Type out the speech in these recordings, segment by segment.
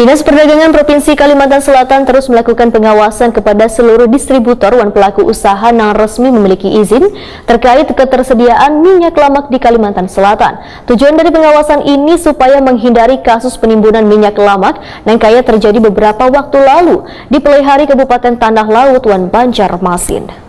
Dinas Perdagangan Provinsi Kalimantan Selatan terus melakukan pengawasan kepada seluruh distributor dan pelaku usaha yang resmi memiliki izin terkait ketersediaan minyak lamak di Kalimantan Selatan. Tujuan dari pengawasan ini supaya menghindari kasus penimbunan minyak lamak yang kaya terjadi beberapa waktu lalu di Pelihari Kabupaten Tanah Laut, Banjarmasin.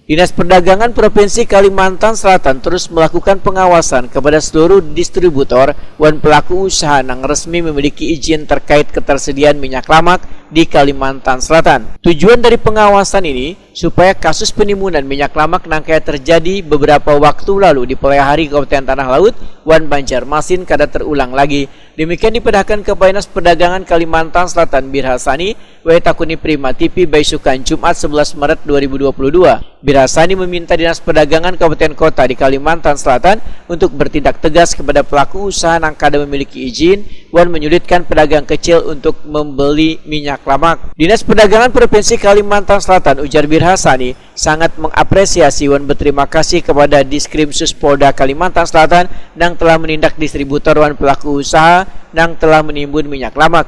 Dinas Perdagangan Provinsi Kalimantan Selatan terus melakukan pengawasan kepada seluruh distributor dan pelaku usaha yang resmi memiliki izin terkait ketersediaan minyak lamak di Kalimantan Selatan. Tujuan dari pengawasan ini supaya kasus penimbunan minyak lamak yang kaya terjadi beberapa waktu lalu di Pelihari Kabupaten Tanah Laut, Banjarmasin kada terulang lagi. Demikian diperintahkan Kepala Dinas Perdagangan Kalimantan Selatan Birhasani Takuni Prima TV Baisukan Jumat 11 Maret 2022. Birhasani meminta Dinas Perdagangan Kabupaten Kota di Kalimantan Selatan untuk bertindak tegas kepada pelaku usaha yang kada memiliki izin dan menyulitkan pedagang kecil untuk membeli minyak lamak. Dinas Perdagangan Provinsi Kalimantan Selatan, ujar Birhasani, sangat mengapresiasi dan berterima kasih kepada Diskrimsus Polda Kalimantan Selatan yang telah menindak distributor dan pelaku usaha yang telah menimbun minyak lamak.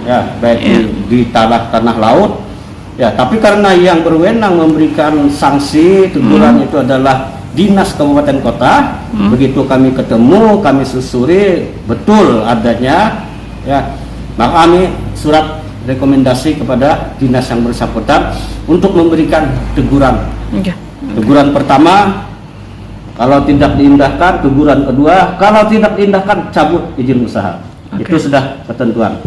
Ya, baik di tanah laut. Ya, tapi karena yang berwenang memberikan sanksi teguran itu adalah Dinas Kabupaten Kota. Begitu kami ketemu, kami susuri betul adanya, ya, maka kami surat rekomendasi kepada dinas yang bersangkutan untuk memberikan teguran. Teguran pertama, kalau tidak diindahkan; teguran kedua, kalau tidak diindahkan, cabut izin usaha. Itu sudah ketentuan.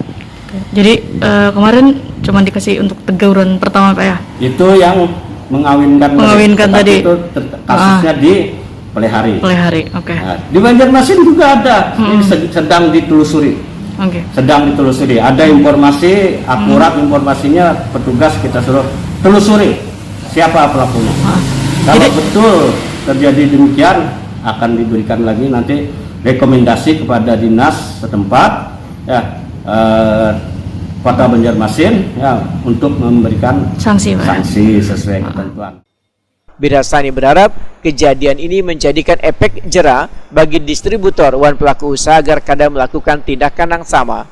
Jadi kemarin cuma dikasih untuk teguran pertama, Pak, ya? Itu yang mengawinkan tadi. Itu kasusnya di Pelihari. Oke. Nah, di Banjarmasin juga ada. Ini sedang ditelusuri. Sedang ditelusuri. Ada informasi akurat, informasinya petugas kita suruh telusuri siapa pelakunya. Kalau betul terjadi demikian, akan diberikan lagi nanti rekomendasi kepada dinas setempat, ya, Kota Banjarmasin, ya, untuk memberikan sanksi sesuai ketentuan. Birhasani berharap kejadian ini menjadikan efek jera bagi distributor dan pelaku usaha agar kada melakukan tindakan yang sama.